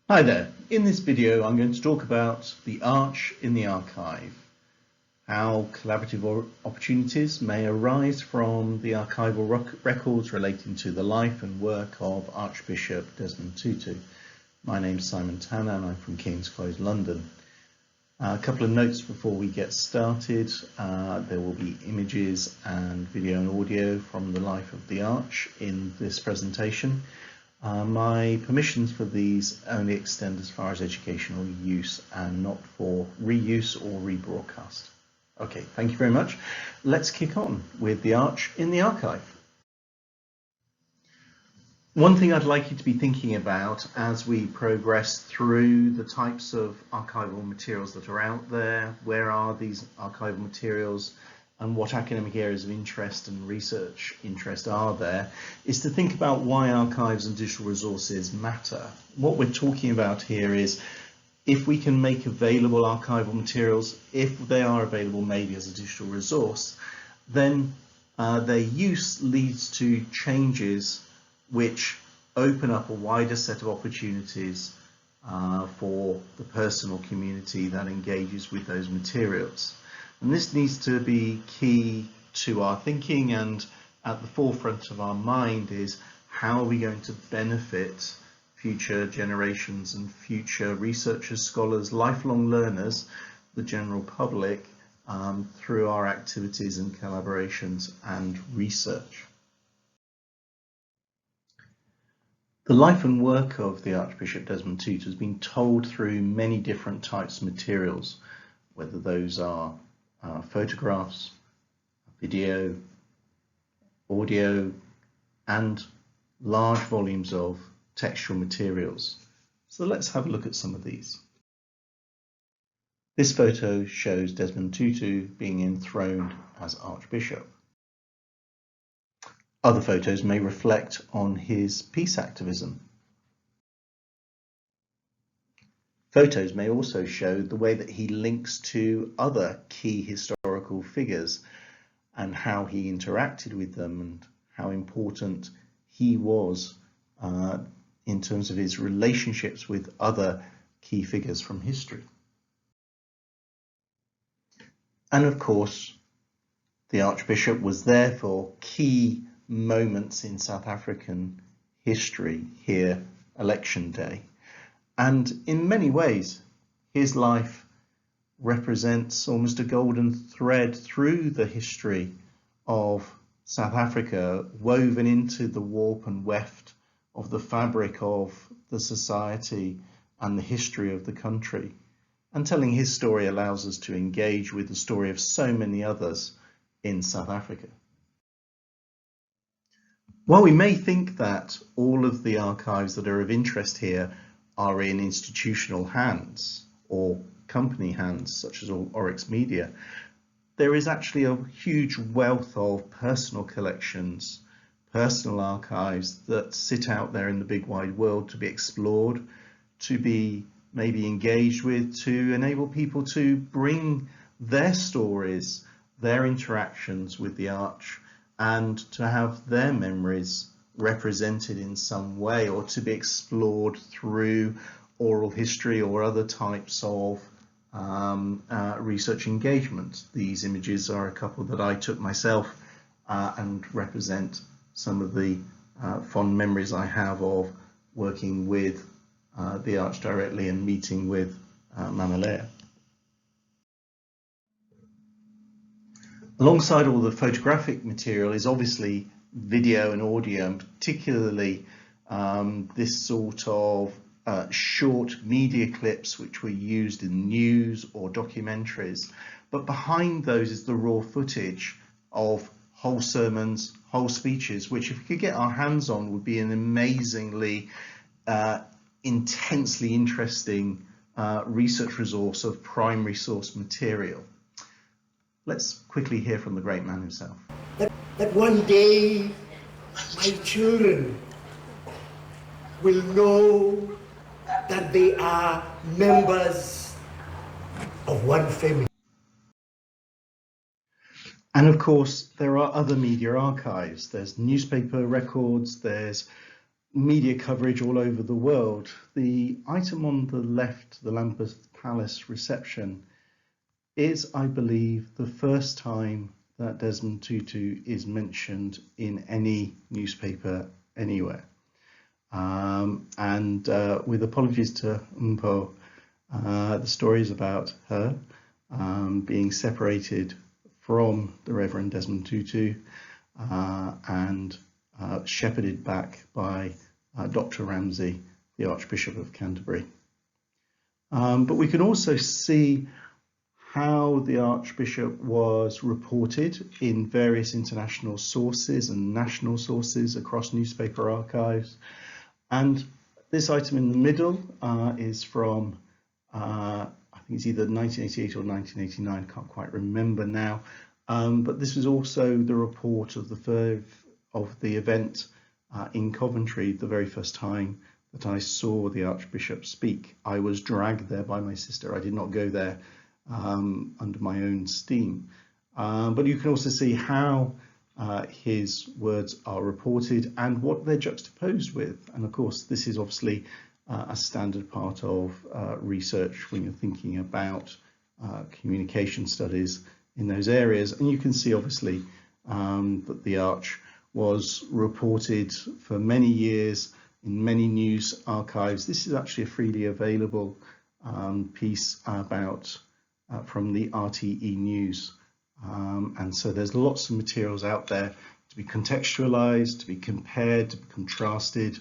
Hi there. In this video I'm going to talk about the Arch in the archive, how collaborative opportunities may arise from the archival records relating to the life and work of Archbishop Desmond Tutu. My name's Simon Tanner and I'm from King's Close, London. A couple of notes before we get started. There will be images and video and audio from the life of the Arch in this presentation. My permissions for these only extend as far as educational use and not for reuse or rebroadcast. Okay, thank you very much. Let's kick on with the Arch in the archive. One thing I'd like you to be thinking about as we progress through the types of archival materials that are out there, where are these archival materials, and what academic areas of interest and research interest are there, is to think about why archives and digital resources matter. What we're talking about here is if we can make available archival materials, if they are available maybe as a digital resource, then their use leads to changes which open up a wider set of opportunities for the personal community that engages with those materials. And this needs to be key to our thinking, and at the forefront of our mind is how are we going to benefit future generations and future researchers, scholars, lifelong learners, the general public, through our activities and collaborations and research. The life and work of the Archbishop Desmond Tutu has been told through many different types of materials, whether those are photographs, video, audio, and large volumes of textual materials. So let's have a look at some of these. This photo shows Desmond Tutu being enthroned as Archbishop. Other photos may reflect on his peace activism. Photos may also show the way that he links to other key historical figures and how he interacted with them and how important he was in terms of his relationships with other key figures from history. And of course, the Archbishop was there for key moments in South African history, here, Election Day. And in many ways, his life represents almost a golden thread through the history of South Africa, woven into the warp and weft of the fabric of the society and the history of the country. And telling his story allows us to engage with the story of so many others in South Africa. While we may think that all of the archives that are of interest here are in institutional hands or company hands, such as Oryx Media, there is actually a huge wealth of personal collections, personal archives that sit out there in the big wide world to be explored, to be maybe engaged with, to enable people to bring their stories, their interactions with the Arch, and to have their memories represented in some way, or to be explored through oral history or other types of research engagement. These images are a couple that I took myself and represent some of the fond memories I have of working with the Arch directly and meeting with Mama Leah. Alongside all the photographic material is obviously video and audio, and particularly this sort of short media clips which were used in news or documentaries. But behind those is the raw footage of whole sermons, whole speeches, which if we could get our hands on would be an amazingly intensely interesting research resource of primary source material. Let's quickly hear from the great man himself. That one day my children will know that they are members of one family. And of course, there are other media archives. There's newspaper records, there's media coverage all over the world. The item on the left, the Lambeth Palace reception, is, I believe, the first time that Desmond Tutu is mentioned in any newspaper anywhere. With apologies to Mpo, the story is about her being separated from the Reverend Desmond Tutu and shepherded back by Dr. Ramsay, the Archbishop of Canterbury. But we can also see how the Archbishop was reported in various international sources and national sources across newspaper archives. And this item in the middle is from, I think it's either 1988 or 1989, can't quite remember now. But this was also the report of the event in Coventry, the very first time that I saw the Archbishop speak. I was dragged there by my sister. I did not go there under my own steam. But you can also see how his words are reported and what they're juxtaposed with. And of course, this is obviously a standard part of research when you're thinking about communication studies in those areas. And you can see obviously that the Arch was reported for many years in many news archives. This is actually a freely available piece about from the RTE News. And so there's lots of materials out there to be contextualized, to be compared, to be contrasted,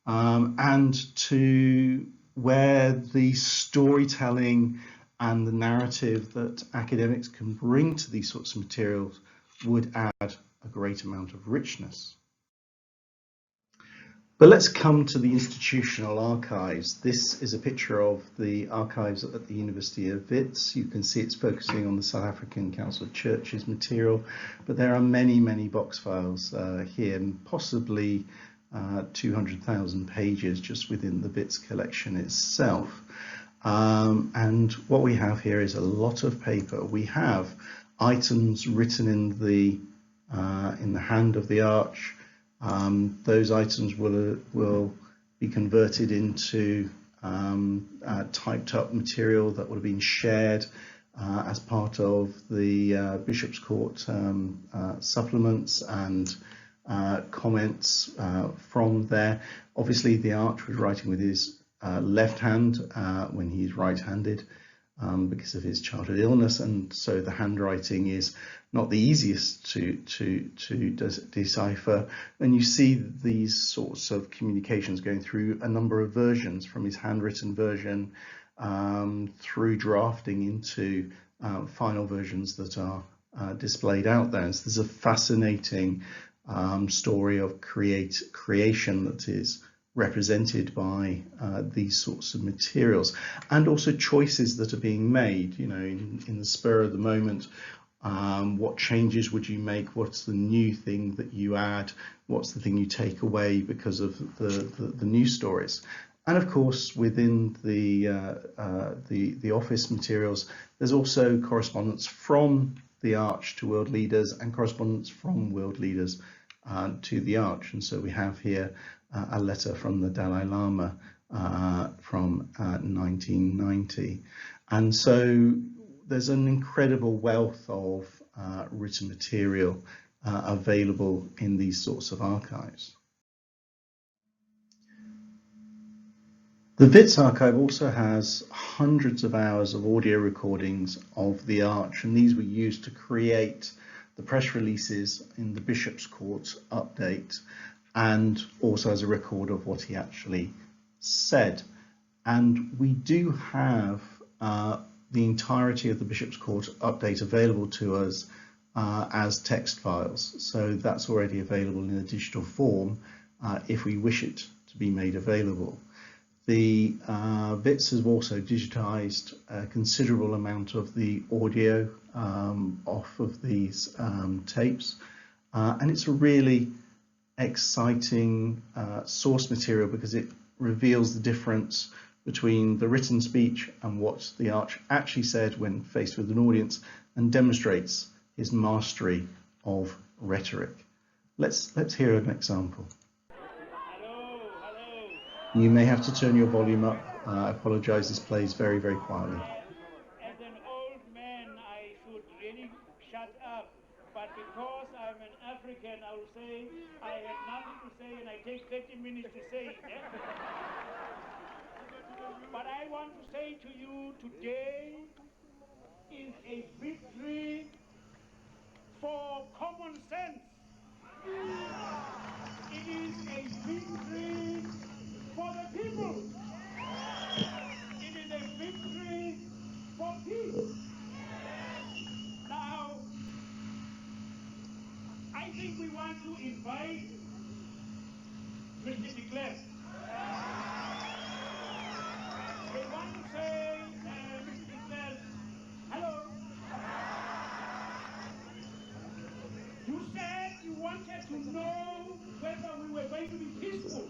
and to where the storytelling and the narrative that academics can bring to these sorts of materials would add a great amount of richness. But let's come to the institutional archives. This is a picture of the archives at the University of Wits. You can see it's focusing on the South African Council of Churches material, but there are many, many box files here, possibly 200,000 pages just within the Wits collection itself. And what we have here is a lot of paper. We have items written in the hand of the Arch. Those items will be converted into typed up material that would have been shared as part of the Bishop's Court supplements and comments from there. Obviously, the Arch was writing with his left hand when he's right-handed because of his childhood illness, and so the handwriting is not the easiest to decipher. And you see these sorts of communications going through a number of versions, from his handwritten version through drafting into final versions that are displayed out there. And so there's a fascinating story of creation that is represented by these sorts of materials, and also choices that are being made, you know, in the spur of the moment. What changes would you make? What's the new thing that you add? What's the thing you take away because of the news stories? And of course, within the office materials, there's also correspondence from the Arch to world leaders and correspondence from world leaders to the Arch. And so we have here a letter from the Dalai Lama from 1990. And so there's an incredible wealth of written material available in these sorts of archives. The Wits archive also has hundreds of hours of audio recordings of the Arch, and these were used to create the press releases in the Bishop's Court update, and also as a record of what he actually said. And we do have the entirety of the Bishop's Court update available to us as text files. So that's already available in a digital form if we wish it to be made available. The Wits have also digitized a considerable amount of the audio off of these tapes, and it's a really exciting source material because it reveals the difference between the written speech and what the Arch actually said when faced with an audience, and demonstrates his mastery of rhetoric. Let's hear an example. You may have to turn your volume up. I apologize, this plays very, very quietly. As an old man, I should really shut up. But because I'm an African, I will say I have nothing to say and I take 30 minutes to say it. Eh? But I want to say to you, today is a victory for common sense. It is a victory for the people. It is a victory for peace. Now, I think we want to invite Mr. de Klerk. We want to say, Mr. de Klerk, hello. You said you wanted to know whether we were going to be peaceful.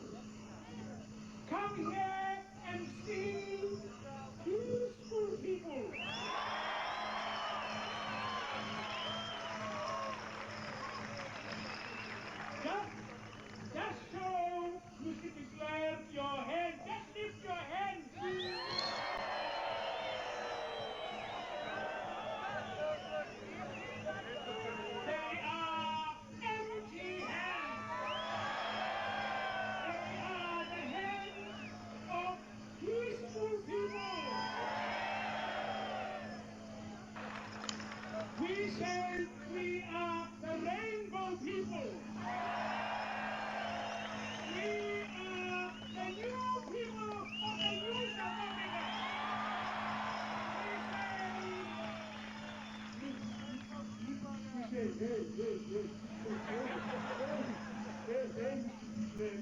Come here and see peaceful people. Just show Mr. de Klerk your hand. Just lift your hand. They are empty hands. They are the hands of peaceful people. We say we are the rainbow people. We are the new people of the new South Africa. We say, hey,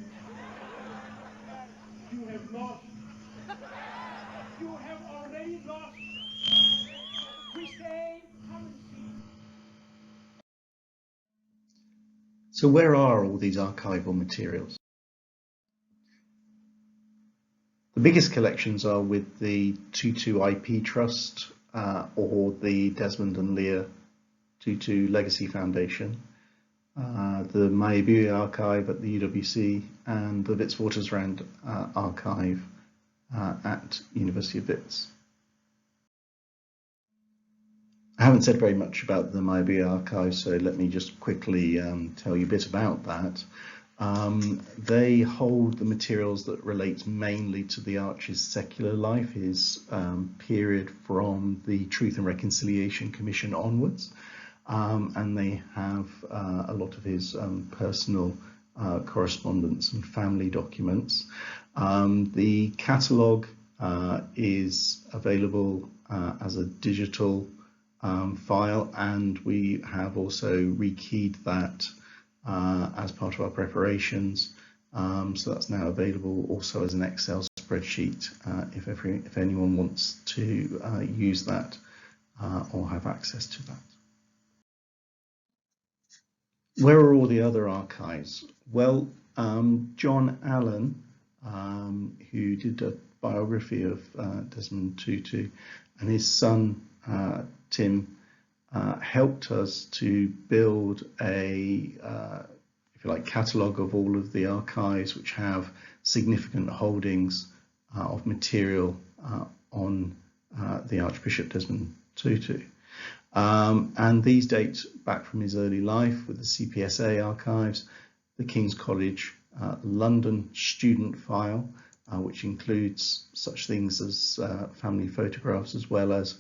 you have lost. You have already lost. We say, come and see. So where are all these archival materials? The biggest collections are with the Tutu IP Trust or the Desmond and Leah Tutu Legacy Foundation, the Maibue Archive at the UWC, and the Witwatersrand Archive at University of Wits. I haven't said very much about the Maibue Archive, so let me just quickly tell you a bit about that. They hold the materials that relate mainly to the Arch's secular life, his period from the Truth and Reconciliation Commission onwards, and they have a lot of his personal correspondence and family documents. The catalogue is available as a digital file, and we have also rekeyed that as part of our preparations, so that's now available also as an Excel spreadsheet if anyone wants to use that or have access to that. Where are all the other archives? Well, John Allen, who did a biography of Desmond Tutu, and his son Tim helped us to build a, if you like, catalogue of all of the archives which have significant holdings of material on the Archbishop Desmond Tutu. And these date back from his early life with the CPSA archives, the King's College London student file, which includes such things as family photographs as well as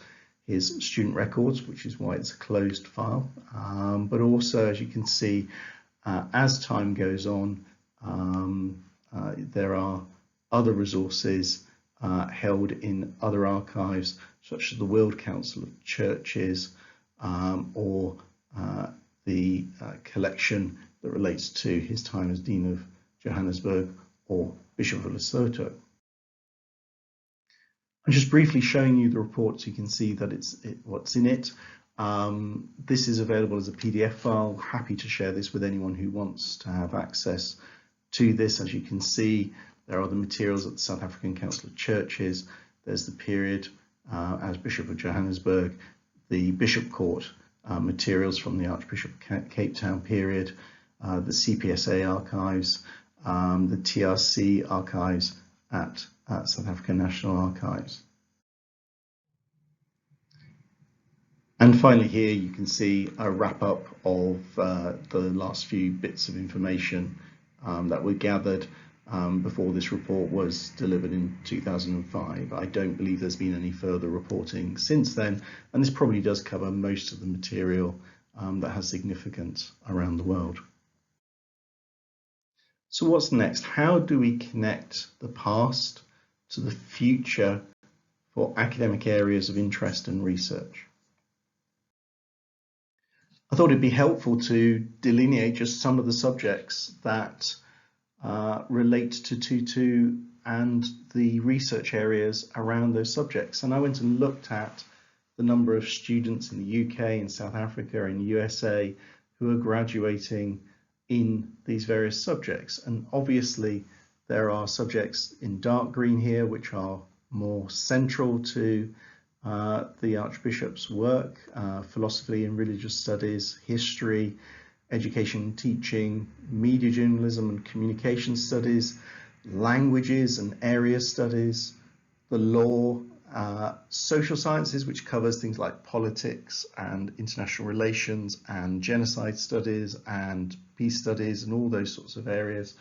his student records, which is why it's a closed file. But also, as you can see, as time goes on, there are other resources held in other archives, such as the World Council of Churches or the collection that relates to his time as Dean of Johannesburg or Bishop of Lesotho. I'm just briefly showing you the report so you can see that what's in it. This is available as a PDF file. Happy to share this with anyone who wants to have access to this. As you can see, there are the materials at the South African Council of Churches. There's the period as Bishop of Johannesburg, the Bishop Court materials from the Archbishop of Cape Town period, the CPSA archives, the TRC archives, at South African National Archives. And finally here you can see a wrap-up of the last few bits of information that were gathered before this report was delivered in 2005. I don't believe there's been any further reporting since then, and this probably does cover most of the material that has significance around the world. So what's next? How do we connect the past to the future for academic areas of interest and research? I thought it'd be helpful to delineate just some of the subjects that relate to Tutu and the research areas around those subjects. And I went and looked at the number of students in the UK, in South Africa, in the USA who are graduating in these various subjects. And obviously there are subjects in dark green here which are more central to the Archbishop's work: philosophy and religious studies, history, education and teaching, media journalism and communication studies, languages and area studies, the law, social sciences, which covers things like politics and international relations and genocide studies and peace studies and all those sorts of areas.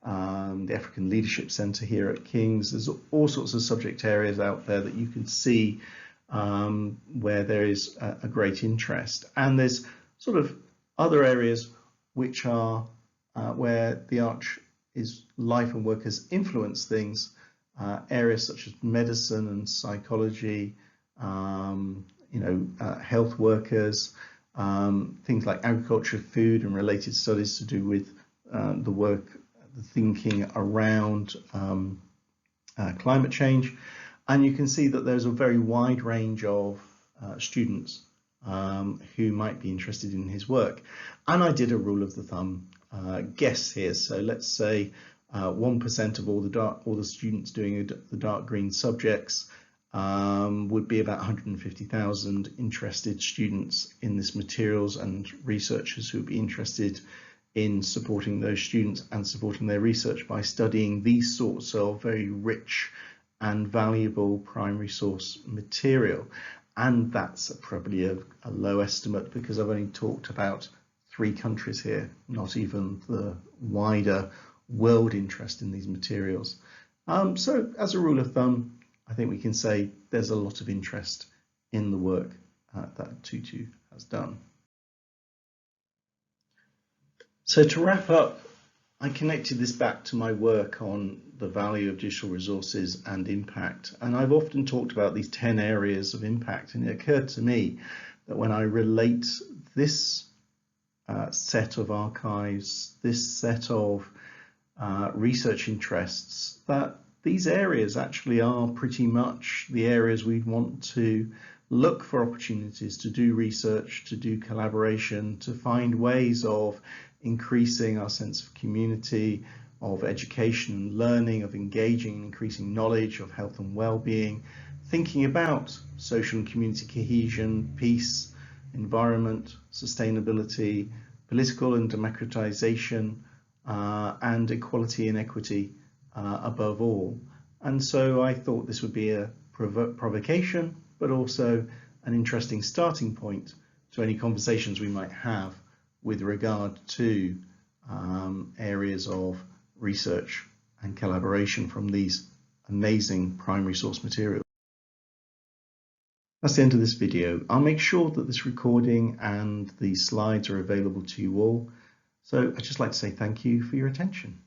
The African Leadership Centre here at King's. There's all sorts of subject areas out there that you can see where there is a great interest. And there's sort of other areas which are where the Arch's life and work has influenced things, areas such as medicine and psychology, health workers, things like agriculture, food and related studies to do with the work, the thinking around climate change. And you can see that there's a very wide range of students who might be interested in his work. And I did a rule of the thumb guess here. So let's say 1% of all the students doing the dark green subjects would be about 150,000 interested students in this materials, and researchers who would be interested in supporting those students and supporting their research by studying these sorts of very rich and valuable primary source material. And that's probably a low estimate, because I've only talked about 3 countries here, not even the wider world interest in these materials. So as a rule of thumb, I think we can say there's a lot of interest in the work that Tutu has done. So to wrap up, I connected this back to my work on the value of digital resources and impact. And I've often talked about these 10 areas of impact, and it occurred to me that when I relate this set of archives, this set of research interests, that these areas actually are pretty much the areas we'd want to look for opportunities to do research, to do collaboration, to find ways of increasing our sense of community, of education and learning, of engaging and increasing knowledge, of health and well-being, thinking about social and community cohesion, peace, environment, sustainability, political and democratization, and equality and equity above all. And so I thought this would be a provocation, but also an interesting starting point to any conversations we might have with regard to areas of research and collaboration from these amazing primary source materials. That's the end of this video. I'll make sure that this recording and the slides are available to you all. So I'd just like to say thank you for your attention.